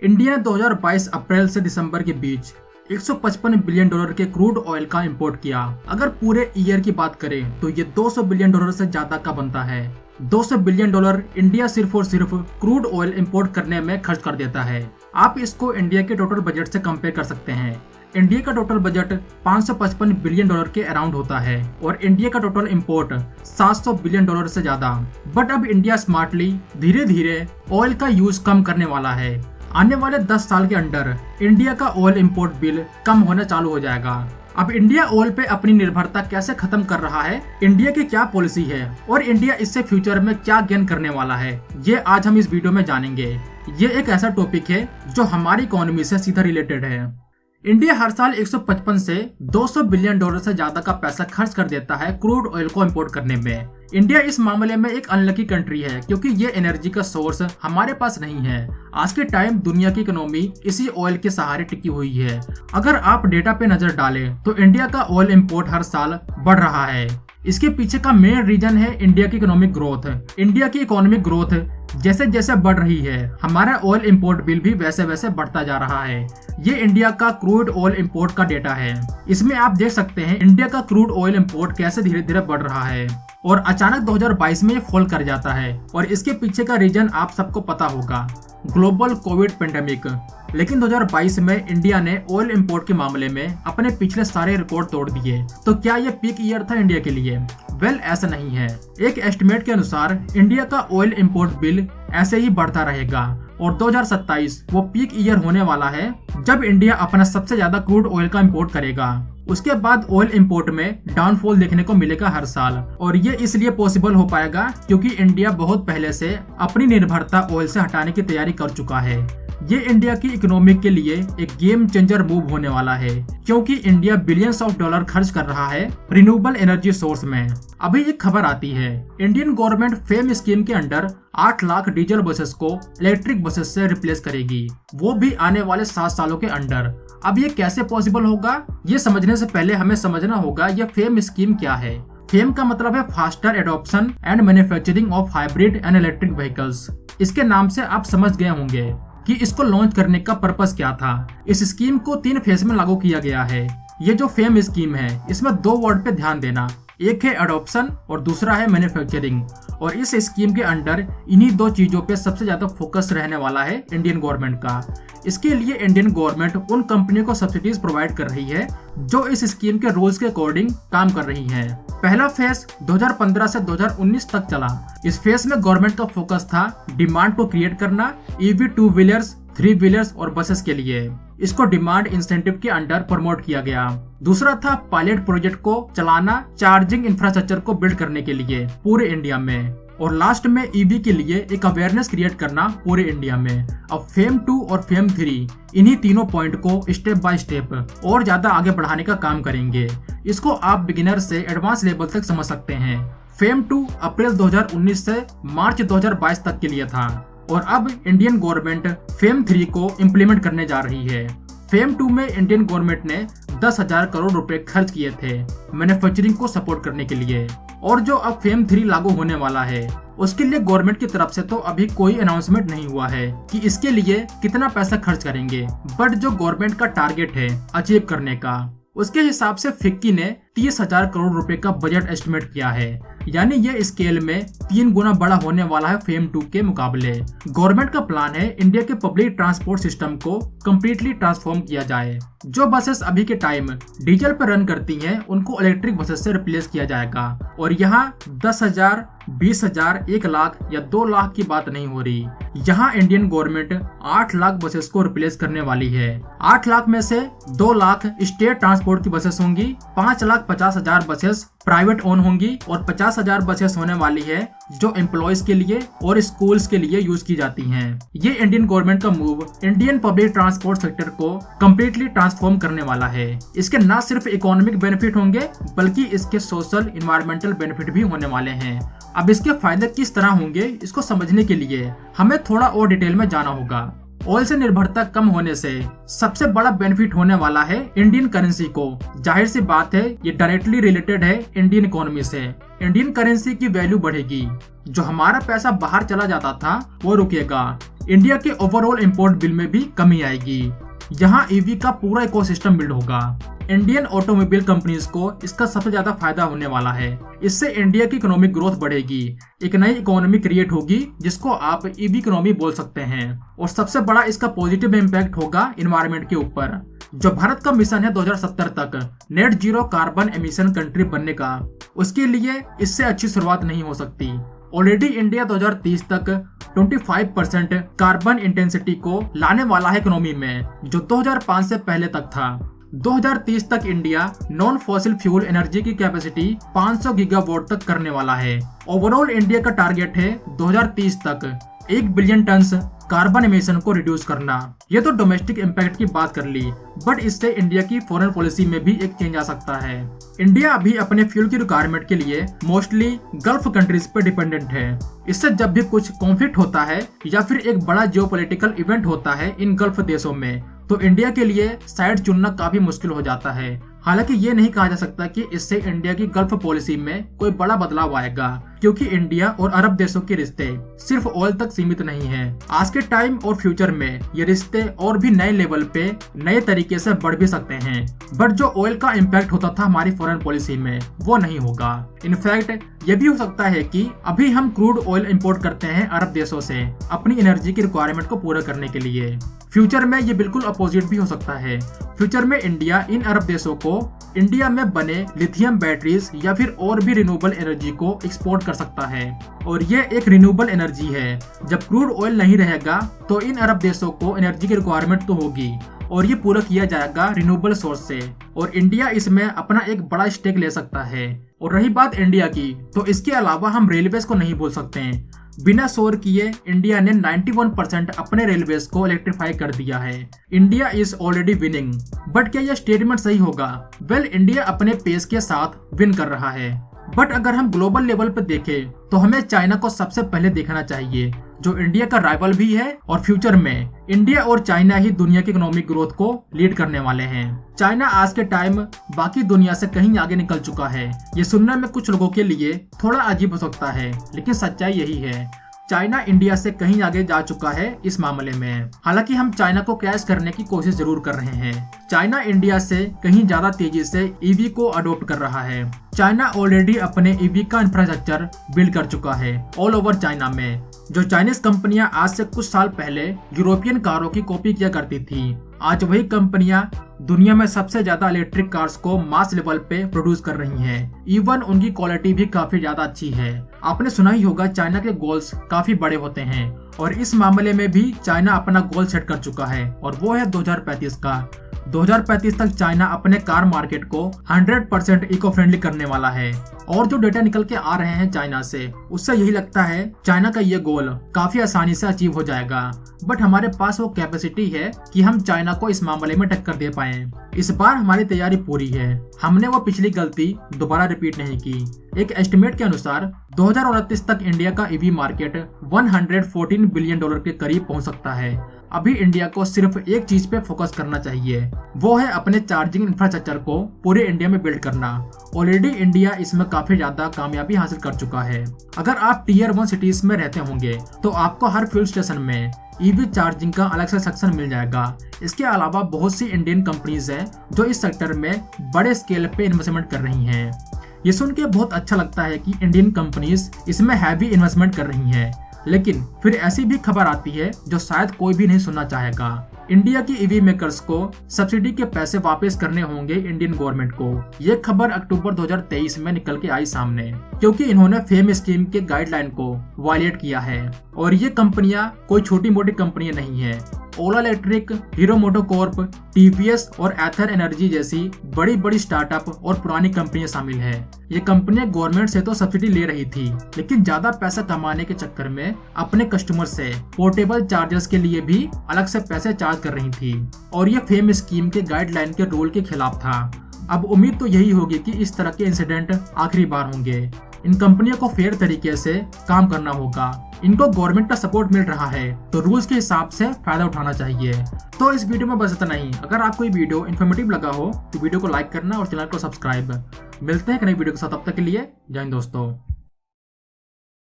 India ने 2022 अप्रैल से दिसंबर के बीच 155 बिलियन डॉलर के क्रूड ऑयल का इंपोर्ट किया। अगर पूरे ईयर की बात करें तो ये 200 बिलियन डॉलर से ज्यादा का बनता है। 200 बिलियन डॉलर इंडिया सिर्फ और सिर्फ क्रूड ऑयल इंपोर्ट करने में खर्च कर देता है। आप इसको इंडिया के टोटल बजट से कंपेयर कर सकते हैं। इंडिया का टोटल बजट 555 बिलियन डॉलर के अराउंड होता है और इंडिया का टोटल इंपोर्ट 700 बिलियन डॉलर से ज्यादा। बट अब इंडिया स्मार्टली धीरे धीरे ऑयल का यूज कम करने वाला है। आने वाले 10 साल के अंदर इंडिया का ऑयल इंपोर्ट बिल कम होना चालू हो जाएगा। अब इंडिया ऑयल पे अपनी निर्भरता कैसे खत्म कर रहा है, इंडिया की क्या पॉलिसी है और इंडिया इससे फ्यूचर में क्या गेन करने वाला है, ये आज हम इस वीडियो में जानेंगे। ये एक ऐसा टॉपिक है जो हमारी इकोनॉमी से सीधा रिलेटेड है। इंडिया हर साल 155 से 200 बिलियन डॉलर से ज्यादा का पैसा खर्च कर देता है क्रूड ऑयल को इंपोर्ट करने में। इंडिया इस मामले में एक अनलकी कंट्री है क्योंकि ये एनर्जी का सोर्स हमारे पास नहीं है। आज के टाइम दुनिया की इकोनॉमी इसी ऑयल के सहारे टिकी हुई है। अगर आप डेटा पे नजर डालें तो इंडिया का ऑयल इंपोर्ट हर साल बढ़ रहा है। इसके पीछे का मेन रीजन है इंडिया की इकोनॉमिक ग्रोथ। इंडिया की इकोनॉमिक ग्रोथ जैसे जैसे बढ़ रही है, हमारा ऑयल इंपोर्ट बिल भी वैसे वैसे बढ़ता जा रहा है। ये इंडिया का क्रूड ऑयल इंपोर्ट का डेटा है। इसमें आप देख सकते हैं इंडिया का क्रूड ऑयल इंपोर्ट कैसे धीरे धीरे बढ़ रहा है और अचानक 2022 में ये फॉल कर जाता है। और इसके पीछे का रीजन आप सबको पता होगा, ग्लोबल कोविड पेंडेमिक। लेकिन 2022 में इंडिया ने ऑयल इंपोर्ट के मामले में अपने पिछले सारे रिकॉर्ड तोड़ दिए। तो क्या ये पीक ईयर था इंडिया के लिए? वेल, ऐसा नहीं है। एक एस्टिमेट के अनुसार इंडिया का ऑयल इंपोर्ट बिल ऐसे ही बढ़ता रहेगा और 2027 वो पीक ईयर होने वाला है जब इंडिया अपना सबसे ज्यादा क्रूड ऑयल का इंपोर्ट करेगा। उसके बाद ऑयल इंपोर्ट में डाउनफॉल देखने को मिलेगा हर साल। और ये इसलिए पॉसिबल हो पाएगा क्योंकि इंडिया बहुत पहले से अपनी निर्भरता ऑयल से हटाने की तैयारी कर चुका है। ये इंडिया की इकोनॉमी के लिए एक गेम चेंजर मूव होने वाला है क्योंकि इंडिया बिलियंस ऑफ डॉलर खर्च कर रहा है रिन्यूएबल एनर्जी सोर्स में। अभी एक खबर आती है, इंडियन गवर्नमेंट फेम स्कीम के अंडर 8 लाख डीजल बसेस को इलेक्ट्रिक बसेस से रिप्लेस करेगी, वो भी आने वाले 7 सालों के अंडर। अब ये कैसे पॉसिबल होगा, ये समझने से पहले हमें समझना होगा ये फेम स्कीम क्या है। फेम का मतलब है faster adoption and manufacturing of hybrid and electric vehicles. इसके नाम से आप समझ गए होंगे कि इसको लॉन्च करने का पर्पस क्या था। इस स्कीम को 3 फेज में लागू किया गया है। ये जो फेम स्कीम है इसमें 2 वर्ड पे ध्यान देना, एक है अडॉप्शन और दूसरा है मैन्युफैक्चरिंग। और इस स्कीम के अंडर इन्हीं 2 चीजों पे सबसे ज्यादा फोकस रहने वाला है इंडियन गवर्नमेंट का। इसके लिए इंडियन गवर्नमेंट उन कंपनियों को सब्सिडीज प्रोवाइड कर रही है जो इस स्कीम के रूल्स के अकॉर्डिंग काम कर रही हैं। पहला फेज 2015 से 2019 तक चला। इस फेज में गवर्नमेंट का फोकस था डिमांड को क्रिएट करना EV 2 व्हीलर्स, 3 व्हीलर्स और बसेस के लिए। इसको डिमांड इंसेंटिव के अंडर प्रमोट किया गया। दूसरा था पायलट प्रोजेक्ट को चलाना चार्जिंग इंफ्रास्ट्रक्चर को बिल्ड करने के लिए पूरे इंडिया में। और लास्ट में EV के लिए एक अवेयरनेस क्रिएट करना पूरे इंडिया में। अब फेम 2 और फेम 3 इन्हीं तीनों पॉइंट को स्टेप बाय स्टेप और ज्यादा आगे बढ़ाने का काम करेंगे। इसको आप बिगिनर से एडवांस लेवल तक समझ सकते हैं। फेम 2 अप्रैल 2019 से मार्च 2022 तक के लिए था और अब इंडियन गवर्नमेंट फेम 3 को इम्प्लीमेंट करने जा रही है। फेम 2 में इंडियन गवर्नमेंट ने 10,000 करोड़ रुपए खर्च किए थे मैन्युफैक्चरिंग को सपोर्ट करने के लिए। और जो अब फेम 3 लागू होने वाला है उसके लिए गवर्नमेंट की तरफ से तो अभी कोई अनाउंसमेंट नहीं हुआ है कि इसके लिए कितना पैसा खर्च करेंगे। बट जो गवर्नमेंट का टारगेट है अचीव करने का, उसके हिसाब से फिक्की ने 30,000 करोड़ रुपए का बजट एस्टिमेट किया है। यानी ये स्केल में 3 गुना बड़ा होने वाला है फेम 2 के मुकाबले। गवर्नमेंट का प्लान है इंडिया के पब्लिक ट्रांसपोर्ट सिस्टम को कम्प्लीटली ट्रांसफॉर्म किया जाए। जो बसेस अभी के टाइम डीजल पर रन करती हैं उनको इलेक्ट्रिक बसेस से रिप्लेस किया जाएगा। और यहाँ 10,000, 20,000, 1 लाख या 2 लाख की बात नहीं हो रही। यहाँ इंडियन गवर्नमेंट 8 लाख बसेस को रिप्लेस करने वाली है। 8 लाख में से 2 लाख स्टेट ट्रांसपोर्ट की बसेस होंगी, 5,50,000 बसेस प्राइवेट ओन होंगी और 50,000 बसेस होने वाली है जो एम्प्लॉयज के लिए और स्कूल्स के लिए यूज की जाती हैं। ये इंडियन गवर्नमेंट का move Indian public transport sector को कम्प्लीटली ट्रांसफॉर्म करने वाला है। इसके न सिर्फ इकोनॉमिक बेनिफिट होंगे बल्कि इसके सोशल इन्वायरमेंटल बेनिफिट भी होने वाले हैं। अब इसके फायदे किस तरह होंगे इसको समझने के लिए हमें थोड़ा और डिटेल में जाना होगा। ऑयल से निर्भरता कम होने से सबसे बड़ा बेनिफिट होने वाला है इंडियन करेंसी को। जाहिर सी बात है ये डायरेक्टली रिलेटेड है इंडियन इकोनॉमी से। इंडियन करेंसी की वैल्यू बढ़ेगी, जो हमारा पैसा बाहर चला जाता था वो रुकेगा। इंडिया के ओवरऑल इंपोर्ट बिल में भी कमी आएगी। यहाँ ईवी का पूरा इकोसिस्टम बिल्ड होगा। इंडियन ऑटोमोबाइल कंपनीज को इसका सबसे ज्यादा फायदा होने वाला है। इससे इंडिया की इकोनॉमिक ग्रोथ बढ़ेगी, एक नई इकोनॉमी क्रिएट होगी जिसको आप ईवी इकोनॉमी बोल सकते हैं। और सबसे बड़ा इसका पॉजिटिव इम्पैक्ट होगा एनवायरनमेंट के ऊपर। जो भारत का मिशन है 2070 तक net zero carbon emission country बनने का, उसके लिए इससे अच्छी शुरुआत नहीं हो सकती। ऑलरेडी इंडिया 2030 तक 25% कार्बन इंटेंसिटी को लाने वाला है इकोनॉमी में, जो 2005 से पहले तक था। 2030 तक India non fossil fuel energy की कैपेसिटी 500 गीगावाट तक करने वाला है। ओवरऑल इंडिया का टारगेट है 2030 तक 1 बिलियन टन्स कार्बन एमिशन को रिड्यूस करना। ये तो डोमेस्टिक इम्पैक्ट की बात कर ली, बट इससे इंडिया की फॉरेन पॉलिसी में भी एक चेंज आ सकता है। इंडिया अभी अपने फ्यूल की रिक्वायरमेंट के लिए मोस्टली गल्फ कंट्रीज पे डिपेंडेंट है। इससे जब भी कुछ कॉन्फ्लिक्ट होता है या फिर एक बड़ा जियोपॉलिटिकल इवेंट होता है इन गल्फ देशों में, तो इंडिया के लिए साइड चुनना काफी मुश्किल हो जाता है। हालांकि ये नहीं कहा जा सकता कि इससे इंडिया की गल्फ पॉलिसी में कोई बड़ा बदलाव आएगा, क्योंकि इंडिया और अरब देशों के रिश्ते सिर्फ ऑयल तक सीमित नहीं है। आज के टाइम और फ्यूचर में ये रिश्ते और भी नए लेवल पे नए तरीके से बढ़ भी सकते हैं। बट जो ऑयल का इम्पैक्ट होता था हमारी फॉरेन पॉलिसी में, वो नहीं होगा। इनफैक्ट ये भी हो सकता है कि अभी हम क्रूड ऑयल इंपोर्ट करते हैं अरब देशों से अपनी एनर्जी की रिक्वायरमेंट को पूरा करने के लिए। फ्यूचर में ये बिल्कुल अपोजिट भी हो सकता है। फ्यूचर में इंडिया इन अरब देशों को इंडिया में बने लिथियम बैटरीज या फिर और भी रिन्यूएबल एनर्जी को एक्सपोर्ट कर सकता है। और ये एक रिन्यूएबल एनर्जी है। जब क्रूड ऑयल नहीं रहेगा तो इन अरब देशों को एनर्जी की रिक्वायरमेंट तो होगी, और ये पूरा किया जाएगा रिन्यूएबल सोर्स से। और इंडिया इसमें अपना एक बड़ा स्टेक ले सकता है। और रही बात इंडिया की, तो इसके अलावा हम रेलवेज को नहीं भूल सकते हैं। बिना शोर किए इंडिया ने 91% अपने रेलवेज को इलेक्ट्रीफाई कर दिया है। India is already winning. But क्या यह स्टेटमेंट सही होगा? वेल, इंडिया अपने पेस के साथ विन कर रहा है। बट अगर हम ग्लोबल लेवल पर देखें तो हमें चाइना को सबसे पहले देखना चाहिए, जो इंडिया का राइवल भी है। और फ्यूचर में इंडिया और चाइना ही दुनिया की इकोनॉमिक ग्रोथ को लीड करने वाले हैं। चाइना आज के टाइम बाकी दुनिया से कहीं आगे निकल चुका है। ये सुनने में कुछ लोगों के लिए थोड़ा अजीब हो सकता है, लेकिन सच्चाई यही है। चाइना इंडिया से कहीं आगे जा चुका है इस मामले में। हालांकि हम चाइना को क्रैश करने की कोशिश जरूर कर रहे हैं। चाइना इंडिया से कहीं ज्यादा तेजी से ईवी को अडॉप्ट कर रहा है। चाइना ऑलरेडी अपने ईवी का इंफ्रास्ट्रक्चर बिल्ड कर चुका है ऑल ओवर चाइना में। जो चाइनीज कंपनियां आज से कुछ साल पहले यूरोपियन कारों की कॉपी किया करती थी, आज वही कंपनियां दुनिया में सबसे ज्यादा इलेक्ट्रिक कार्स को मास लेवल पे प्रोड्यूस कर रही हैं। इवन उनकी क्वालिटी भी काफी ज्यादा अच्छी है। आपने सुना ही होगा चाइना के गोल्स काफी बड़े होते हैं, और इस मामले में भी चाइना अपना गोल सेट कर चुका है, और वो है 2035 का। 2035 तक चाइना अपने कार मार्केट को 100% इको फ्रेंडली करने वाला है। और जो डेटा निकल के आ रहे हैं चाइना से, उससे यही लगता है चाइना का ये गोल काफी आसानी से अचीव हो जाएगा। बट हमारे पास वो कैपेसिटी है कि हम चाइना को इस मामले में टक्कर दे पाए। इस बार हमारी तैयारी पूरी है। हमने वो पिछली गलती दोबारा रिपीट नहीं की। एक एस्टिमेट के अनुसार 2029 तक इंडिया का ईवी मार्केट 114 बिलियन डॉलर के करीब पहुंच सकता है। अभी इंडिया को सिर्फ एक चीज पे फोकस करना चाहिए, वो है अपने चार्जिंग इंफ्रास्ट्रक्चर को पूरे इंडिया में बिल्ड करना। ऑलरेडी इंडिया इसमें काफी ज्यादा कामयाबी हासिल कर चुका है। अगर आप टियर 1 सिटीज में रहते होंगे तो आपको हर फ्यूल स्टेशन में ईवी चार्जिंग का अलग से सेक्शन मिल जाएगा। इसके अलावा बहुत सी इंडियन कंपनीज हैं जो इस सेक्टर में बड़े स्केल पे इन्वेस्टमेंट कर रही हैं। ये सुन के बहुत अच्छा लगता है कि इंडियन कंपनीज इसमें हैवी इन्वेस्टमेंट कर रही हैं, लेकिन फिर ऐसी भी खबर आती है जो शायद कोई भी नहीं सुनना चाहेगा। इंडिया की ईवी मेकर्स को सब्सिडी के पैसे वापस करने होंगे इंडियन गवर्नमेंट को। ये खबर अक्टूबर 2023 में निकल के आई सामने, क्योंकि इन्होंने फेम स्कीम के गाइडलाइन को वायलेट किया है। और ये कंपनियां कोई छोटी मोटी कंपनियां नहीं है। ओला इलेक्ट्रिक, हीरो मोटोकॉर्प, टीवीएस और एथर एनर्जी जैसी बड़ी बड़ी स्टार्टअप और पुरानी कंपनियां शामिल है। ये कंपनियां गवर्नमेंट से तो सब्सिडी ले रही थी, लेकिन ज्यादा पैसा कमाने के चक्कर में अपने कस्टमर से पोर्टेबल चार्जर्स के लिए भी अलग से पैसे चार्ज कर रही थी। और ये फेम स्कीम के गाइडलाइन के रूल के खिलाफ था। अब उम्मीद तो यही होगी कि इस तरह के इंसिडेंट आखिरी बार होंगे। इन कंपनियों को फेयर तरीके से काम करना होगा। इनको गवर्नमेंट का सपोर्ट मिल रहा है तो रूल्स के हिसाब से फायदा उठाना चाहिए। तो इस वीडियो में बस इतना ही। अगर आपको ये वीडियो इन्फॉर्मेटिव लगा हो तो वीडियो को लाइक करना और चैनल को सब्सक्राइब। मिलते हैं एक नई वीडियो के साथ, तब तक के लिए जय हिंद दोस्तों।